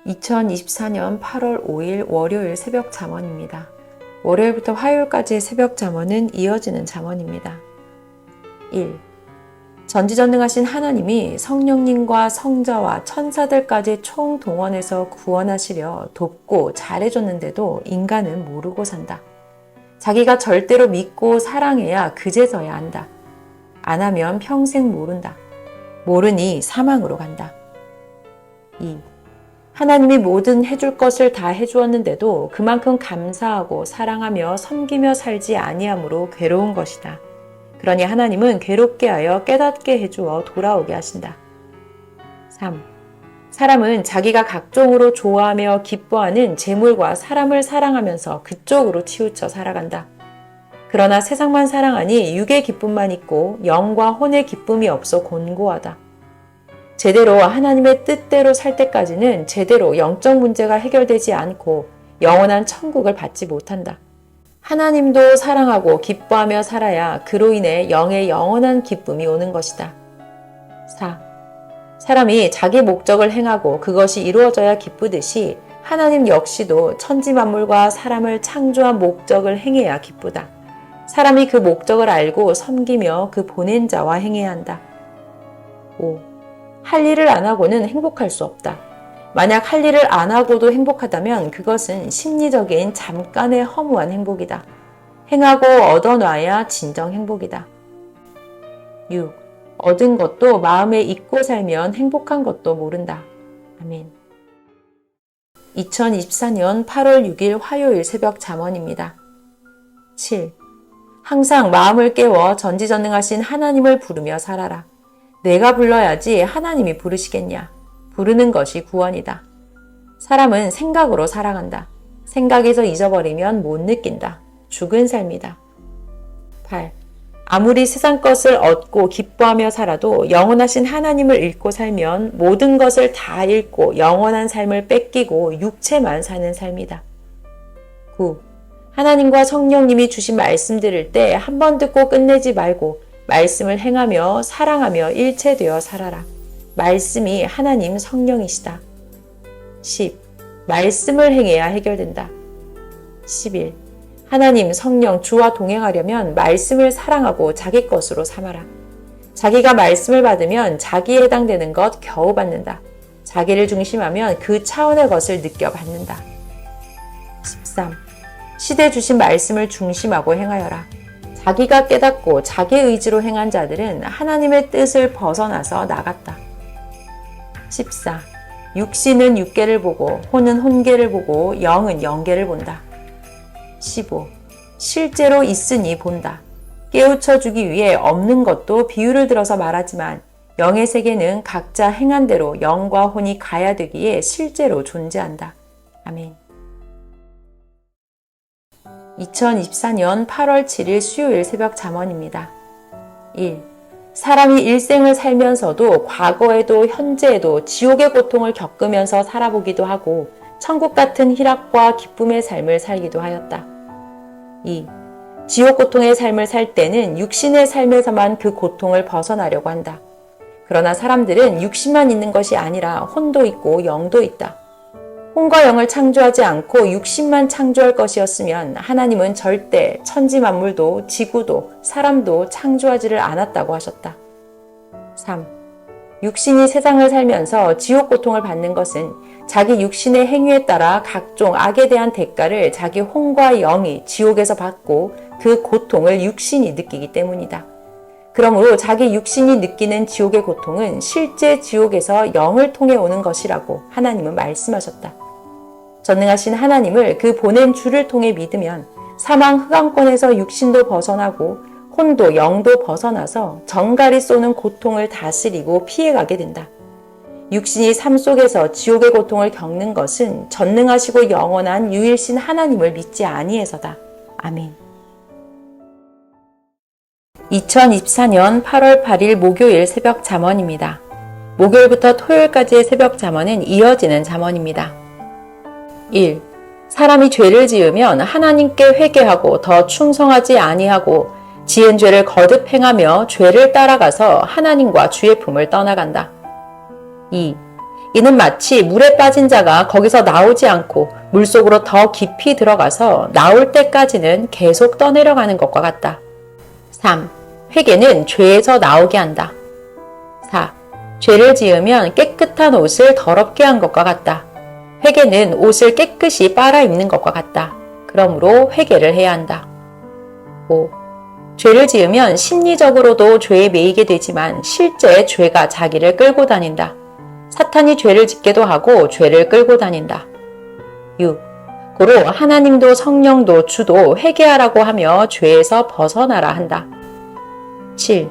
2024년 8월 5일 월요일 새벽 잠언입니다. 월요일부터 화요일까지의 새벽 잠언은 이어지는 잠언입니다. 1. 전지전능하신 하나님이 성령님과 성자와 천사들까지 총동원해서 구원하시려 돕고 잘해줬는데도 인간은 모르고 산다. 자기가 절대로 믿고 사랑해야 그제서야 안다. 안 하면 평생 모른다. 모르니 사망으로 간다. 2. 하나님이 뭐든 해줄 것을 다 해주었는데도 그만큼 감사하고 사랑하며 섬기며 살지 아니함으로 괴로운 것이다. 그러니 하나님은 괴롭게 하여 깨닫게 해주어 돌아오게 하신다. 3. 사람은 자기가 각종으로 좋아하며 기뻐하는 재물과 사람을 사랑하면서 그쪽으로 치우쳐 살아간다. 그러나 세상만 사랑하니 육의 기쁨만 있고 영과 혼의 기쁨이 없어 곤고하다. 제대로 하나님의 뜻대로 살 때까지는 제대로 영적 문제가 해결되지 않고 영원한 천국을 받지 못한다. 하나님도 사랑하고 기뻐하며 살아야 그로 인해 영의 영원한 기쁨이 오는 것이다. 4. 사람이 자기 목적을 행하고 그것이 이루어져야 기쁘듯이 하나님 역시도 천지만물과 사람을 창조한 목적을 행해야 기쁘다. 사람이 그 목적을 알고 섬기며 그 보낸 자와 행해야 한다. 5. 할 일을 안 하고는 행복할 수 없다. 만약 할 일을 안 하고도 행복하다면 그것은 심리적인 잠깐의 허무한 행복이다. 행하고 얻어놔야 진정 행복이다. 6. 얻은 것도 마음에 잊고 살면 행복한 것도 모른다. 아멘. 2024년 8월 6일 화요일 새벽 잠언입니다. 7. 항상 마음을 깨워 전지전능하신 하나님을 부르며 살아라. 내가 불러야지 하나님이 부르시겠냐. 부르는 것이 구원이다. 사람은 생각으로 살아간다. 생각에서 잊어버리면 못 느낀다. 죽은 삶이다. 8. 아무리 세상 것을 얻고 기뻐하며 살아도 영원하신 하나님을 잃고 살면 모든 것을 다 잃고 영원한 삶을 뺏기고 육체만 사는 삶이다. 9. 하나님과 성령님이 주신 말씀 들을 때 한 번 듣고 끝내지 말고 말씀을 행하며 사랑하며 일체되어 살아라. 말씀이 하나님 성령이시다. 10. 말씀을 행해야 해결된다. 11. 하나님 성령 주와 동행하려면 말씀을 사랑하고 자기 것으로 삼아라. 자기가 말씀을 받으면 자기에 해당되는 것 겨우 받는다. 자기를 중심하면 그 차원의 것을 느껴 받는다. 13. 시대 주신 말씀을 중심하고 행하여라. 자기가 깨닫고 자기 의지로 행한 자들은 하나님의 뜻을 벗어나서 나갔다. 14. 육신은 육계를 보고 혼은 혼계를 보고 영은 영계를 본다. 15. 실제로 있으니 본다. 깨우쳐 주기 위해 없는 것도 비유를 들어서 말하지만 영의 세계는 각자 행한 대로 영과 혼이 가야 되기에 실제로 존재한다. 아멘. 2024년 8월 7일 수요일 새벽 잠언입니다. 1. 사람이 일생을 살면서도 과거에도 현재에도 지옥의 고통을 겪으면서 살아보기도 하고 천국 같은 희락과 기쁨의 삶을 살기도 하였다. 2. 지옥 고통의 삶을 살 때는 육신의 삶에서만 그 고통을 벗어나려고 한다. 그러나 사람들은 육신만 있는 것이 아니라 혼도 있고 영도 있다. 혼과 영을 창조하지 않고 육신만 창조할 것이었으면 하나님은 절대 천지 만물도 지구도 사람도 창조하지를 않았다고 하셨다. 3. 육신이 세상을 살면서 지옥 고통을 받는 것은 자기 육신의 행위에 따라 각종 악에 대한 대가를 자기 혼과 영이 지옥에서 받고 그 고통을 육신이 느끼기 때문이다. 그러므로 자기 육신이 느끼는 지옥의 고통은 실제 지옥에서 영을 통해 오는 것이라고 하나님은 말씀하셨다. 전능하신 하나님을 그 보낸 주를 통해 믿으면 사망 흑암권에서 육신도 벗어나고 혼도 영도 벗어나서 정갈이 쏘는 고통을 다스리고 피해가게 된다. 육신이 삶 속에서 지옥의 고통을 겪는 것은 전능하시고 영원한 유일신 하나님을 믿지 아니해서다. 아멘. 2024년 8월 8일 목요일 새벽 잠언입니다. 목요일부터 토요일까지의 새벽 잠언은 이어지는 잠언입니다. 1. 사람이 죄를 지으면 하나님께 회개하고 더 충성하지 아니하고 지은 죄를 거듭 행하며 죄를 따라가서 하나님과 주의 품을 떠나간다. 2. 이는 마치 물에 빠진 자가 거기서 나오지 않고 물속으로 더 깊이 들어가서 나올 때까지는 계속 떠내려가는 것과 같다. 3. 회개는 죄에서 나오게 한다. 4. 죄를 지으면 깨끗한 옷을 더럽게 한 것과 같다. 회개는 옷을 깨끗이 빨아 입는 것과 같다. 그러므로 회개를 해야 한다. 5. 죄를 지으면 심리적으로도 죄에 매이게 되지만 실제 죄가 자기를 끌고 다닌다. 사탄이 죄를 짓게도 하고 죄를 끌고 다닌다. 6. 고로 하나님도 성령도 주도 회개하라고 하며 죄에서 벗어나라 한다. 7.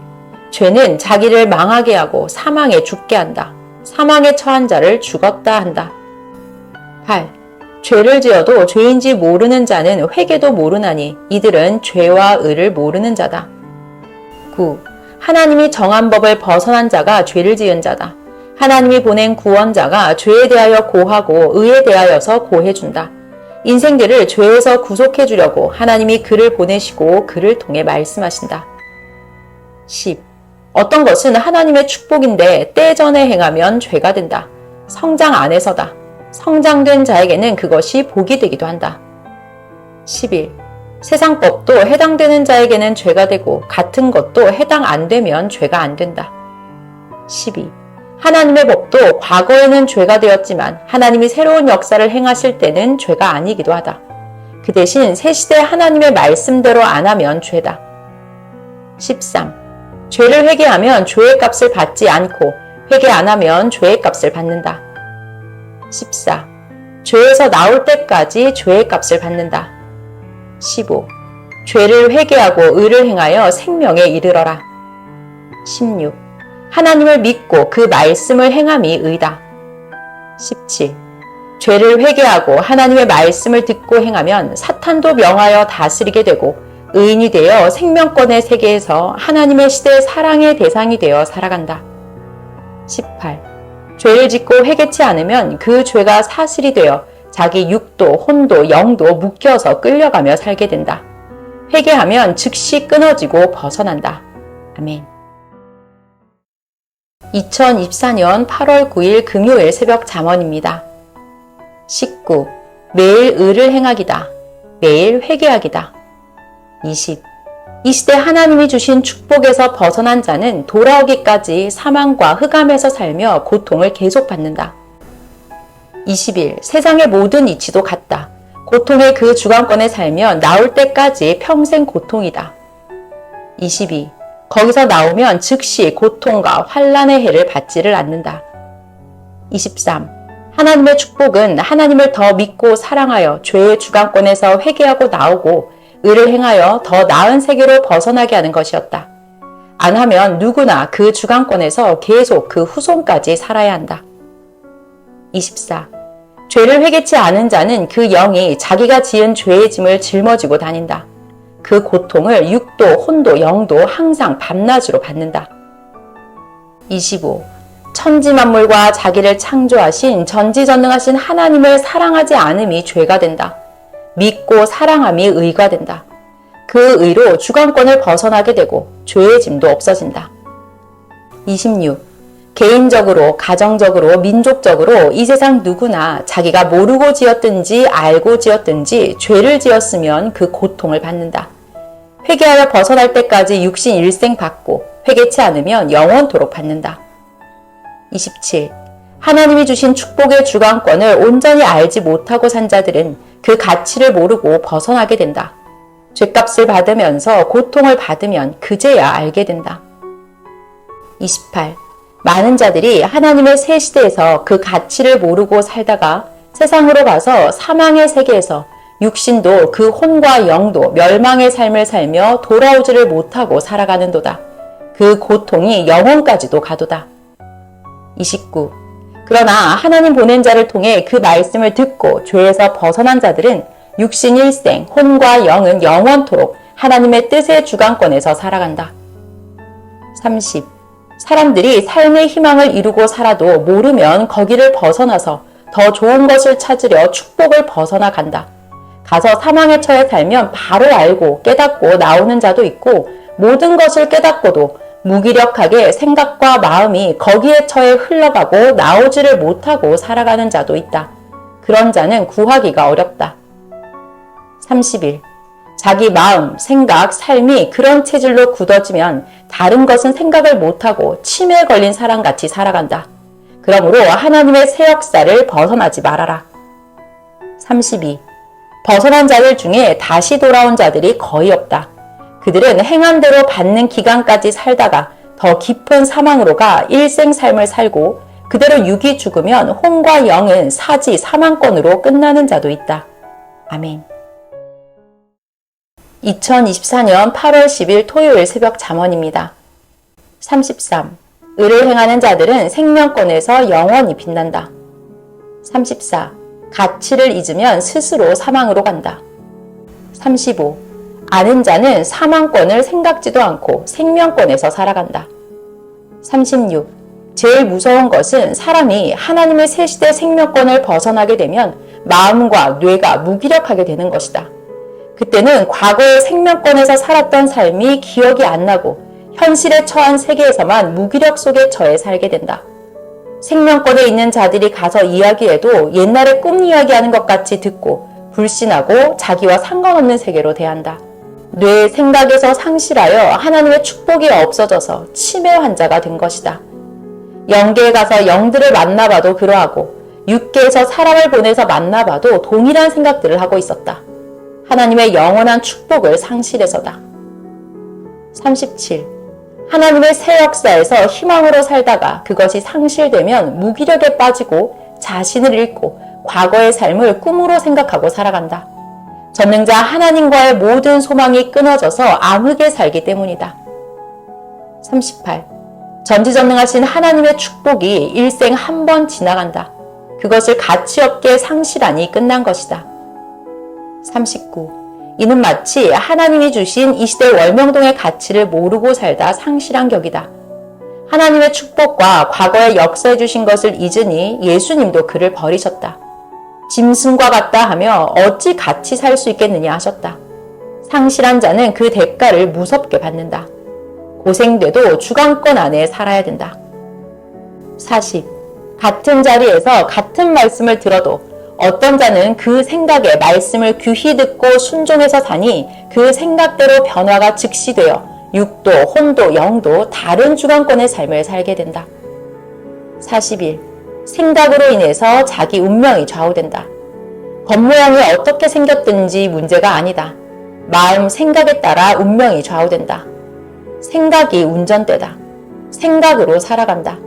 죄는 자기를 망하게 하고 사망에 죽게 한다. 사망에 처한 자를 죽었다 한다. 8. 죄를 지어도 죄인지 모르는 자는 회개도 모르나니 이들은 죄와 의를 모르는 자다. 9. 하나님이 정한 법을 벗어난 자가 죄를 지은 자다. 하나님이 보낸 구원자가 죄에 대하여 고하고 의에 대하여서 고해준다. 인생들을 죄에서 구속해 주려고 하나님이 그를 보내시고 그를 통해 말씀하신다. 10. 어떤 것은 하나님의 축복인데 때 전에 행하면 죄가 된다. 성장 안에서다. 성장된 자에게는 그것이 복이 되기도 한다. 11. 세상 법도 해당되는 자에게는 죄가 되고 같은 것도 해당 안 되면 죄가 안 된다. 12. 하나님의 법도 과거에는 죄가 되었지만 하나님이 새로운 역사를 행하실 때는 죄가 아니기도 하다. 그 대신 새 시대 하나님의 말씀대로 안 하면 죄다. 13. 죄를 회개하면 죄의 값을 받지 않고 회개 안 하면 죄의 값을 받는다. 14. 죄에서 나올 때까지 죄의 값을 받는다. 15. 죄를 회개하고 의를 행하여 생명에 이르러라. 16. 하나님을 믿고 그 말씀을 행함이 의다. 17. 죄를 회개하고 하나님의 말씀을 듣고 행하면 사탄도 명하여 다스리게 되고 의인이 되어 생명권의 세계에서 하나님의 시대 사랑의 대상이 되어 살아간다. 18. 죄를 짓고 회개치 않으면 그 죄가 사슬이 되어 자기 육도, 혼도, 영도 묶여서 끌려가며 살게 된다. 회개하면 즉시 끊어지고 벗어난다. 아멘. 2024년 8월 9일 금요일 새벽 잠언입니다. 19. 매일 의를 행하기다. 매일 회개하기다. 20. 이 시대 하나님이 주신 축복에서 벗어난 자는 돌아오기까지 사망과 흑암에서 살며 고통을 계속받는다. 21. 세상의 모든 이치도 같다. 고통의 그 주관권에 살면 나올 때까지 평생 고통이다. 22. 거기서 나오면 즉시 고통과 환난의 해를 받지를 않는다. 23. 하나님의 축복은 하나님을 더 믿고 사랑하여 죄의 주관권에서 회개하고 나오고 의를 행하여 더 나은 세계로 벗어나게 하는 것이었다. 안 하면 누구나 그 주관권에서 계속 그 후손까지 살아야 한다. 24. 죄를 회개치 않은 자는 그 영이 자기가 지은 죄의 짐을 짊어지고 다닌다. 그 고통을 육도, 혼도, 영도 항상 밤낮으로 받는다. 25. 천지만물과 자기를 창조하신 전지전능하신 하나님을 사랑하지 않음이 죄가 된다. 믿고 사랑함이 의가 된다. 그 의로 주관권을 벗어나게 되고 죄의 짐도 없어진다. 26. 개인적으로, 가정적으로, 민족적으로 이 세상 누구나 자기가 모르고 지었든지 알고 지었든지 죄를 지었으면 그 고통을 받는다. 회개하여 벗어날 때까지 육신 일생 받고 회개치 않으면 영원토록 받는다. 27. 하나님이 주신 축복의 주관권을 온전히 알지 못하고 산 자들은 그 가치를 모르고 벗어나게 된다. 죗값을 받으면서 고통을 받으면 그제야 알게 된다. 28. 많은 자들이 하나님의 새 시대에서 그 가치를 모르고 살다가 세상으로 가서 사망의 세계에서 육신도 그 혼과 영도 멸망의 삶을 살며 돌아오지를 못하고 살아가는도다. 그 고통이 영혼까지도 가도다. 29. 그러나 하나님 보낸 자를 통해 그 말씀을 듣고 죄에서 벗어난 자들은 육신 일생, 혼과 영은 영원토록 하나님의 뜻의 주관권에서 살아간다. 30. 사람들이 삶의 희망을 이루고 살아도 모르면 거기를 벗어나서 더 좋은 것을 찾으려 축복을 벗어나 간다. 가서 사망에 처해 살면 바로 알고 깨닫고 나오는 자도 있고 모든 것을 깨닫고도 무기력하게 생각과 마음이 거기에 처해 흘러가고 나오지를 못하고 살아가는 자도 있다. 그런 자는 구하기가 어렵다. 30일. 자기 마음, 생각, 삶이 그런 체질로 굳어지면 다른 것은 생각을 못하고 치매에 걸린 사람같이 살아간다. 그러므로 하나님의 새 역사를 벗어나지 말아라. 32. 벗어난 자들 중에 다시 돌아온 자들이 거의 없다. 그들은 행한 대로 받는 기간까지 살다가 더 깊은 사망으로 가 일생 삶을 살고 그대로 육이 죽으면 혼과 영은 사지 사망권으로 끝나는 자도 있다. 아멘. 2024년 8월 10일 토요일 새벽 잠언입니다. 33. 의를 행하는 자들은 생명권에서 영원히 빛난다. 34. 가치를 잊으면 스스로 사망으로 간다. 35. 아는 자는 사망권을 생각지도 않고 생명권에서 살아간다. 36. 제일 무서운 것은 사람이 하나님의 새 시대 생명권을 벗어나게 되면 마음과 뇌가 무기력하게 되는 것이다. 그때는 과거의 생명권에서 살았던 삶이 기억이 안 나고 현실에 처한 세계에서만 무기력 속에 처해 살게 된다. 생명권에 있는 자들이 가서 이야기해도 옛날에 꿈 이야기하는 것 같이 듣고 불신하고 자기와 상관없는 세계로 대한다. 뇌의 생각에서 상실하여 하나님의 축복이 없어져서 치매 환자가 된 것이다. 영계에 가서 영들을 만나봐도 그러하고 육계에서 사람을 보내서 만나봐도 동일한 생각들을 하고 있었다. 하나님의 영원한 축복을 상실해서다. 37. 하나님의 새 역사에서 희망으로 살다가 그것이 상실되면 무기력에 빠지고 자신을 잃고 과거의 삶을 꿈으로 생각하고 살아간다. 전능자 하나님과의 모든 소망이 끊어져서 암흑에 살기 때문이다. 38. 전지전능하신 하나님의 축복이 일생 한 번 지나간다. 그것을 가치없게 상실하니 끝난 것이다. 39. 이는 마치 하나님이 주신 이 시대 월명동의 가치를 모르고 살다 상실한 격이다. 하나님의 축복과 과거에 역사해 주신 것을 잊으니 예수님도 그를 버리셨다. 짐승과 같다 하며 어찌 같이 살 수 있겠느냐 하셨다. 상실한 자는 그 대가를 무섭게 받는다. 고생돼도 주관권 안에 살아야 된다. 40. 같은 자리에서 같은 말씀을 들어도 어떤 자는 그 생각에 말씀을 귀히 듣고 순종해서 사니 그 생각대로 변화가 즉시되어 육도, 혼도, 영도 다른 주관권의 삶을 살게 된다. 41. 생각으로 인해서 자기 운명이 좌우된다. 겉모양이 어떻게 생겼든지 문제가 아니다. 마음, 생각에 따라 운명이 좌우된다. 생각이 운전대다. 생각으로 살아간다.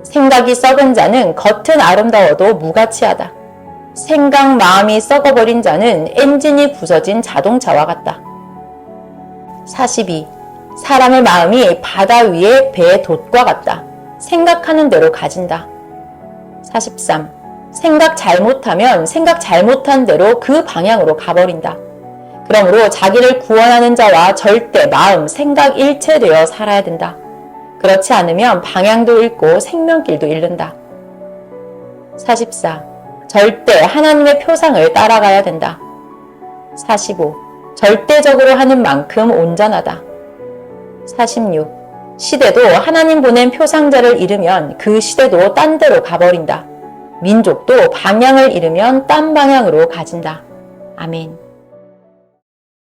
생각이 썩은 자는 겉은 아름다워도 무가치하다. 생각, 마음이 썩어버린 자는 엔진이 부서진 자동차와 같다. 42. 사람의 마음이 바다 위의 배의 돛과 같다. 생각하는 대로 가진다. 43. 생각 잘못하면 생각 잘못한 대로 그 방향으로 가버린다. 그러므로 자기를 구원하는 자와 절대 마음, 생각 일체되어 살아야 된다. 그렇지 않으면 방향도 잃고 생명길도 잃는다. 44. 절대 하나님의 표상을 따라가야 된다. 45. 절대적으로 하는 만큼 온전하다. 46. 시대도 하나님 보낸 표상자를 잃으면 그 시대도 딴 데로 가버린다. 민족도 방향을 잃으면 딴 방향으로 가진다. 아멘.